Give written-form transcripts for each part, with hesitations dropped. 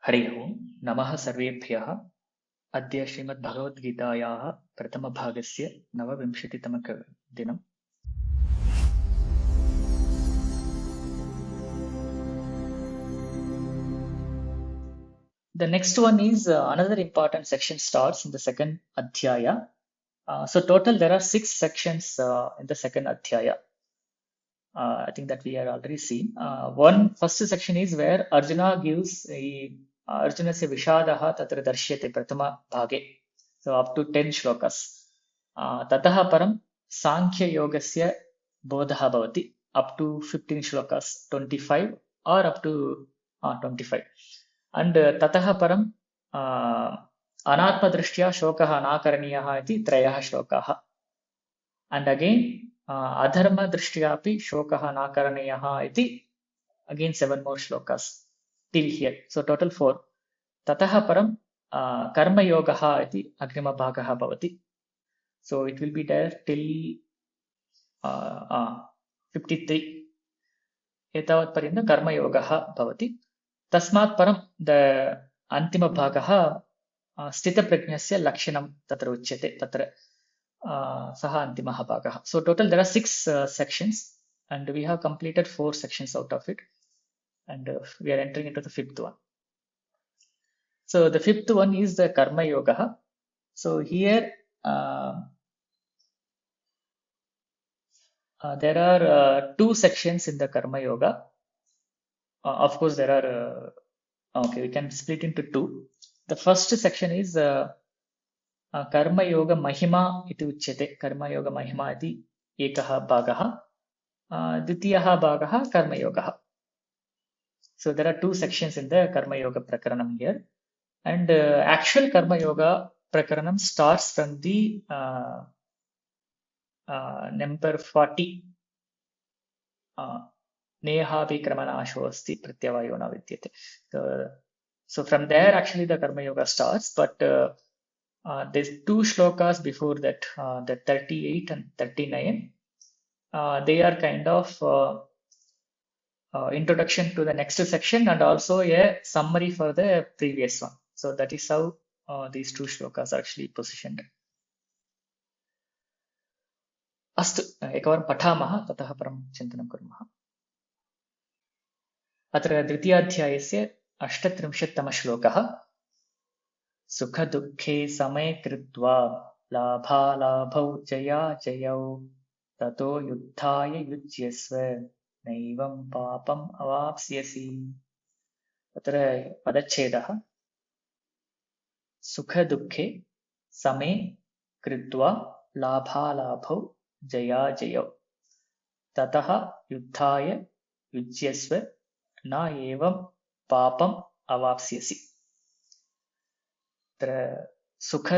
हरिः ओं नमः सर्वेभ्यः। अद्य श्रीमद्भगवद्गीतायाः प्रथमभागस्य 29तमदिनम्। The next one is another important section starts in the second adhyaya. So total there are 6 sections in the second adhyaya. I think that we are already seen. One first section is where Arjuna gives Arjunasya Vishadaha Tatra Darshyate Pratama Bhage. So up to 10 shlokas. Tataha Param Sankhya Yogasya Bodha Bhavati up to 15 shlokas, 25 or up to 25. And Tataha Param Anatma Drishtya Shokaha Nakaraniyaha iti Trayah Shlokaha. And again Adharma Drishtyapi Shokaha Nakaraniyaha iti again 7 more shlokas till here. So total 4. Tataha Param Karma Yogaha iti Agrima Bhagaha Bhavati. So it will be there till 53. एतावत् पर्यन्तं कर्मयोगः भवति. तस्मात् परं अन्तिमभागः स्थितप्रज्ञस्य लक्षणं तत्र उच्यते. तत्र सः अन्तिमः भागः. So total there are 6 sections and we have completed 4 sections out of it, and we are entering into the 5th one. So the 5th one is the Karma Yoga. So here there are 2 sections in the Karma Yoga. Of course, there are, okay, we can split into 2. The first section is Karma Yoga Mahima iti uchyate. Karma Yoga Mahima iti ekah bhagah. Dvitiyah bhagah Karma Yoga. So there are 2 sections in the Karma Yoga Prakaranam here. And actual Karma Yoga Prakaranam starts from the number 40. Nehapi Kramanasho asti pratyavayo na vidyate. So from there actually the Karma Yoga starts, but there's 2 shlokas before that, the 38 and 39. They are kind of introduction to the next section and also a summary for the previous one. So that is how these 2 shlokas are actually positioned. अस्तु एकवारं पठामः ततः परं चिन्तनं कुर्मः. अत्र द्वितीयाध्यायस्य 38तमश्लोकः. सुखदुःखे समे कृत्वा लाभालाभौ जयाजयौ ततो युद्धाय युज्यस्व नैवं पापम् अवाप्स्यसि. अत्र पदच्छेदः. सुखदुःखे समे कृत्वा लाभालाभौ जयाजयौ ततः युद्धाय युज्यस्व न एवं पापम् अवाप्स्यसि. तत्र सुख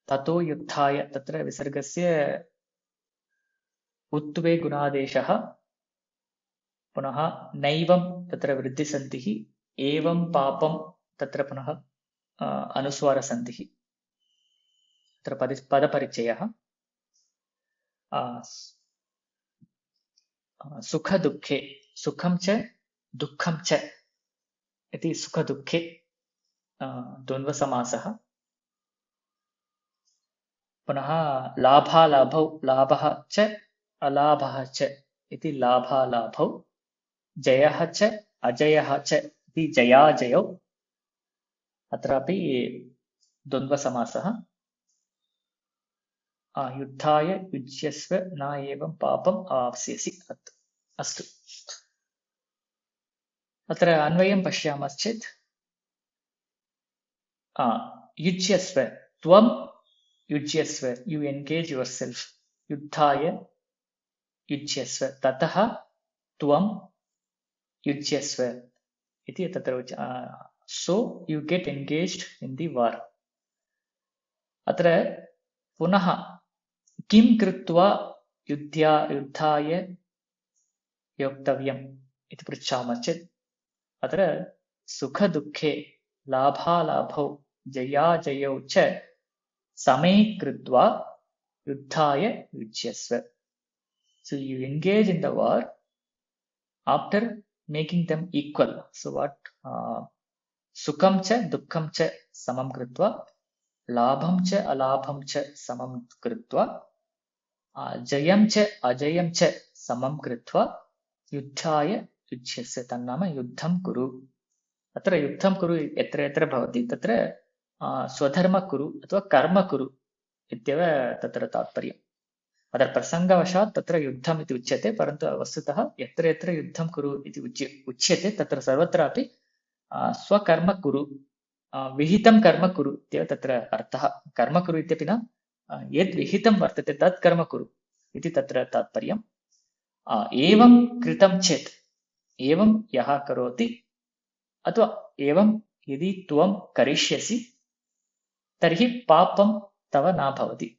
ततो युद्धाय तत्र विसर्गस्य उत्वे गुणादेशः, पुनः नैवं तत्र वृद्धिसन्धिः, एवं पापं तत्र पुनः अनुस्वारसन्धिः. तत्र पदपरिचयः. सुखदुःखे सुखं च दुःखं च इति सुखदुःखे द्वन्द्वसमासः. पुनः लाभालाभौ लाभः च अलाभः च इति लाभालाभौ. जयः च अजयः च इति जयाजयौ. अत्रापि द्वन्द्वसमासः. युद्धाय युज्यस्व न एवं पापम् अवाप्स्यसि. अस्तु. अत्र अन्वयं पश्यामश्चेत् युज्यस्व त्वं युज्यस्व, you engage yourself. युद्धाय युज्यस्व ततः त्वं युज्यस्व इति तत्र so you get engaged in the war. अत्र पुनः किं कृत्वा युद्धाय योक्तव्यम् इति पृच्छामः चेत् अत्र सुखदुःखे लाभालाभौ जयाजयौ च समे कृत्वा युद्धाय युज्यस्व. So you engage in the war after making them equal. So what sukham cha dukkham cha samam kritva labham cha alabham cha samam kritva jayam cha ajayam cha samam kritva yuddhaya युज्यस्य तन्नाम युद्धं कुरु अत्र युद्धं कुरु यत्र यत्र भवति तत्र स्वधर्म कुरु अथवा कर्म कुरु इत्येव तत्र तात्पर्यम् अत्र प्रसङ्गवशात् तत्र युद्धम् इति उच्यते परन्तु वस्तुतः यत्र यत्र युद्धं कुरु इति उच्यते तत्र सर्वत्रापि स्वकर्म कुरु विहितं कर्म कुरु इत्येव तत्र अर्थः कर्म कुरु इत्यपि न यद् विहितं वर्तते तत् कर्म कुरु इति तत्र तात्पर्यम् एवं कृतं चेत् एवं यः करोति अथवा एवं यदि त्वं करिष्यसि तर्हि पापं तव न भवति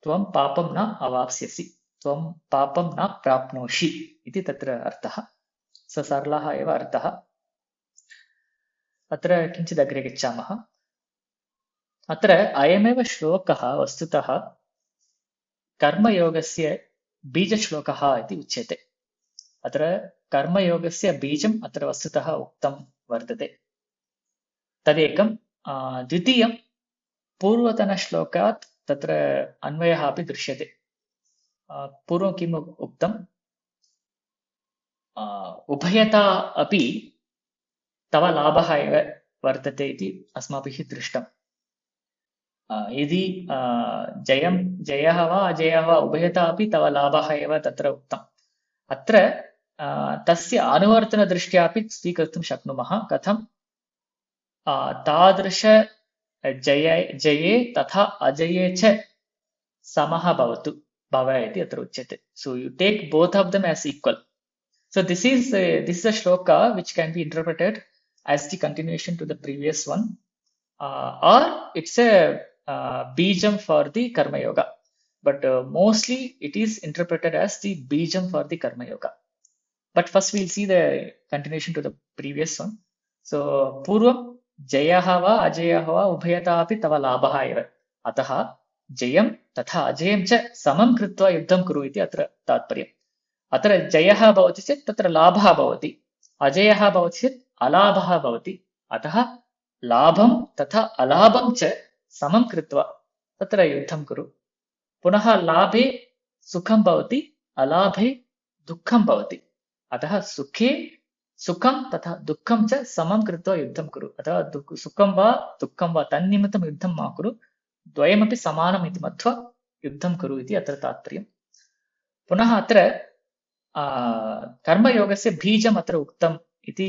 त्वं पापं न अवाप्स्यसि त्वं पापं न प्राप्नोषि इति तत्र अर्थः सरलः एव अर्थः अत्र किञ्चित् अग्रे गच्छामः अत्र अयमेव श्लोकः वस्तुतः कर्मयोगस्य बीजश्लोकः इति उच्यते अत्र कर्मयोगस्य बीजम् अत्र वस्तुतः उक्तं वर्तते तदेकं द्वितीयं पूर्वतनश्लोकात् तत्र अन्वयः अपि दृश्यते पूर्वं किम् उक्तम् उभयता अपि तव लाभः एव वर्तते इति अस्माभिः दृष्टम् यदि जयः वा अजयः वा उभयता अपि तव लाभः एव तत्र उक्तम् अत्र तस्य अनुवर्तनदृष्ट्या अपि स्वीकर्तुं शक्नुमः कथं तादृश जये तथा अजये च समः भवतु भव इति अत्र उच्यते so you take both of them as equal so this is a shloka which can be interpreted as the continuation to the previous one or it's a bijam for the karma yoga but mostly it is interpreted as the bijam for the karma yoga but first we'll see the continuation to the previous one so purvam जयः वा अजयः वा उभयतापि तव लाभः एव अतः जयं तथा अजयं च समं कृत्वा युद्धं कुरु इति अत्र तात्पर्यम् अत्र जयः भवति चेत् तत्र लाभः भवति अजयः भवति चेत् अलाभः भवति अतः लाभं तथा अलाभं च समं कृत्वा तत्र युद्धं कुरु पुनः लाभे सुखं भवति अलाभे दुःखं भवति अतः सुखे सुखं तथा दुःखं च समं कृत्वा युद्धं कुरु अथवा सुखं वा दुःखं वा तन्निमित्तं युद्धं मा कुरु द्वयमपि समानम् इति मत्वा युद्धं कुरु इति अत्र तात्पर्यम् पुनः अत्र कर्मयोगस्य बीजम् अत्र उक्तम् इति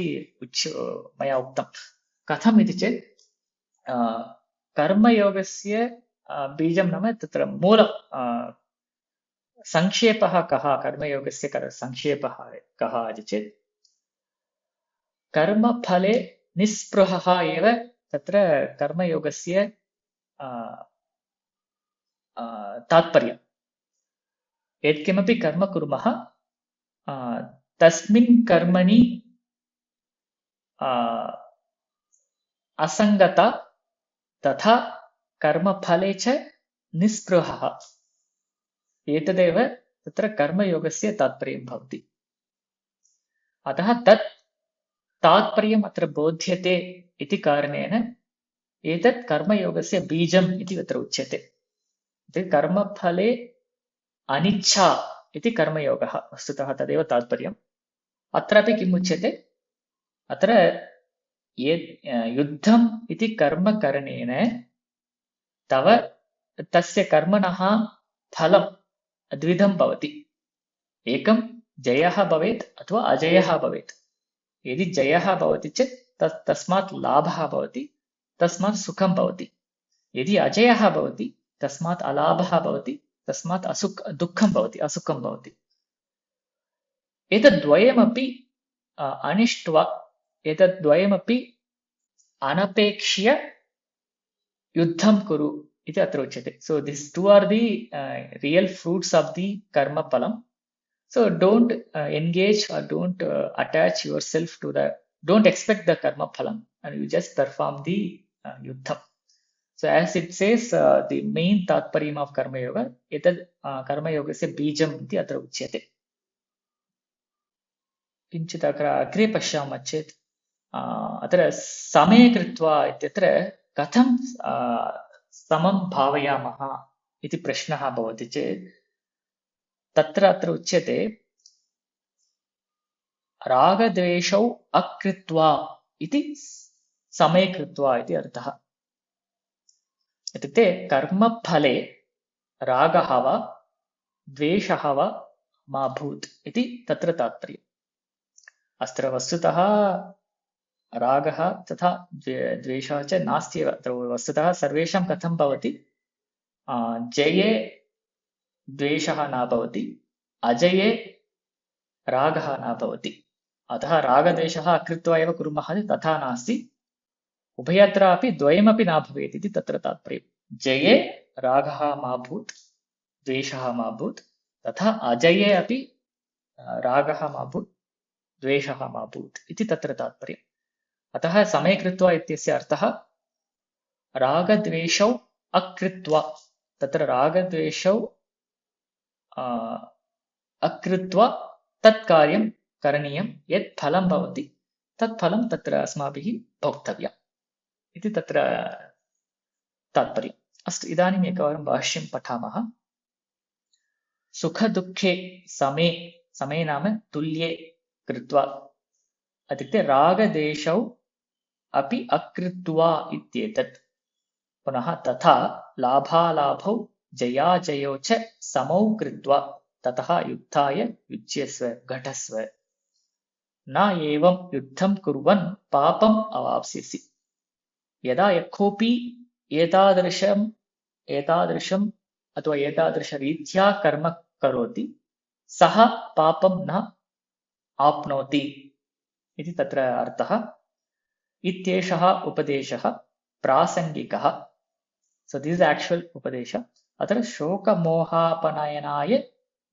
मया उक्तं कथम् इति चेत् कर्मयोगस्य बीजं नाम तत्र मूल संक्षेपः कः कर्मयोगस्य संक्षेपः कः इति चेत् कर्मफले निस्पृहः एव तत्र कर्मयोगस्य तात्पर्यम् यत्किमपि कर्म कुर्मः तस्मिन् कर्मणि असङ्गता तथा कर्मफले च निस्पृहः एतदेव तत्र कर्मयोगस्य तात्पर्यं भवति अतः तत् तात्पर्यम् अत्र बोध्यते इति कारणेन एतत् कर्मयोगस्य बीजम् इति अत्र उच्यते कर्मफले अनिच्छा इति कर्मयोगः वस्तुतः तदेव तात्पर्यम् अत्रापि किम् उच्यते अत्र युद्धम् इति कर्मकरणेन तव तस्य कर्मणः फलं द्विधं भवति एकं जयः भवेत् अथवा अजयः भवेत् यदि जयः भवति चेत् तस्मात् लाभः भवति तस्मात् सुखं भवति यदि अजयः भवति तस्मात् अलाभः भवति तस्मात् दुःखं भवति असुखं भवति एतद्द्वयमपि अनिष्ट्वा एतद्द्वयमपि अनपेक्ष्य युद्धं कुरु इति अत्र उच्यते so this two are the real fruits of the कर्मफलम् So don't engage or don't attach yourself to don't expect the karma phalam and you just perform the yuddham. So as it says, the main tatparyam of karma yoga, etad karma yogasya bijam iti atra uchyate. किञ्चित् अग्रे पश्यामः चेत् अत्र समे कृत्वा इत्यत्र कथं समं भावयामः इति प्रश्नः भवति चेत् अत्र उच्यते रागद्वेषौ अकृत्वा इति समे कृत्वा इति अर्थः। इत्युक्ते कर्मफले रागः वा द्वेषः वा मा भूत् इति तत्र तात्पर्यम्। अत्र वस्तुतः रागः तथा द्वेषः च नास्ति एव। अत्र वस्तुतः सर्वेषां कथं भवति, जये द्वेषः न भवति, अजये रागः न भवति। अतः रागद्वेषः अकृत्वा एव कुर्मः तथा नास्ति, उभयत्रापि द्वयमपि न भवेत् इति तत्र तात्पर्यम्। जये रागः मा भूत्, द्वेषः मा भूत्, तथा अजये अपि रागः मा भूत्, द्वेषः मा भूत् इति तत्र तात्पर्यम्। अतः समे कृत्वा इत्यस्य अर्थः रागद्वेषौ अकृत्वा, तत्र रागद्वेषौ अकृत्वा तत् कार्यं करणीयं, यत् फलं भवति तत् फलं तत्र अस्माभिः भोक्तव्यम् इति तत्र तात्पर्यम्। अस्तु, इदानीम् एकवारं भाष्यं पठामः। सुखदुःखे समे नाम तुल्ये कृत्वा, इत्युक्ते रागद्वेषौ अपि अकृत्वा इत्येतत्। पुनः तथा लाभालाभौ जयाजयौ च समौ कृत्वा ततः युद्धाय युज्यस्व घटस्व। न एवं युद्धं कुर्वन् पापम् अवाप्स्यसि। यदा यः कोऽपि एतादृशम् अथवा एतादृशरीत्या कर्म करोति सः पापं न आप्नोति इति तत्र अर्थः। इत्येषः उपदेशः प्रासङ्गिकः। So this is actual उपदेश। अत्र शोकमोहापनयनाय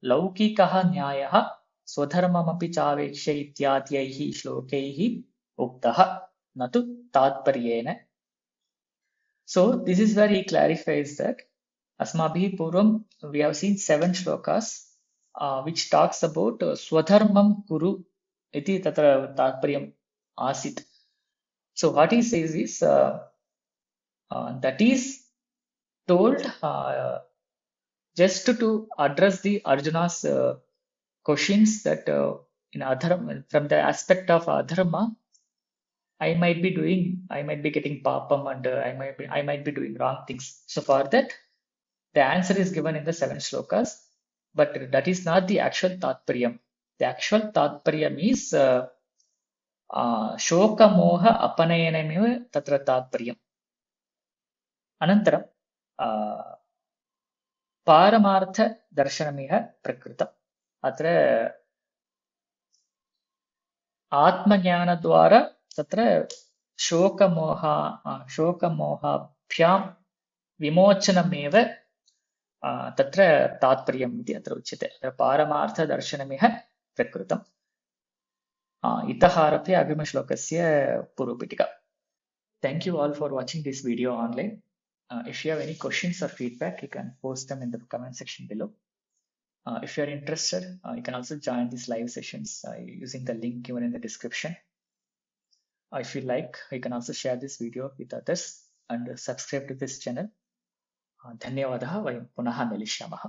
लौकिकः न्यायः स्वधर्ममपि चावेक्ष्य इत्याद्यैः श्लोकैः उक्तः, न तु तात्पर्येण। So this is where he clarifies that अस्माभिः पूर्वं we have seen 7 shlokas which talks about स्वधर्मं कुरु इति तत्र तात्पर्यम् आसीत्। So what he says is that is told just to address the Arjuna's questions that in adharma, from the aspect of adharma, I might be getting papam, and I might be doing wrong things. So for that, the answer is given in the 7 shlokas, but that is not the actual tatparyam. The actual tatparyam is shoka moha apanayanameva tatra tatparyam. Anantaram पारमार्थ दर्शनमिह प्रकृतम्। अत्र आत्मज्ञानद्वारा तत्र शोकमोहाभ्यां विमोचनमेव तत्र तात्पर्यम् इति अत्र उच्यते। अत्र पारमार्थदर्शनमिह प्रकृतम्। इतः आरभ्य अग्रिमश्लोकस्य पूर्वपीठिका। Thank you all for watching this video online. If you have any questions or feedback, you can post them in the comment section below. If you are interested, you can also join these live sessions using the link given in the description. If you like, you can also share this video with others and subscribe to this channel. धन्यवादः। वयं पुनः मिलिष्यामः।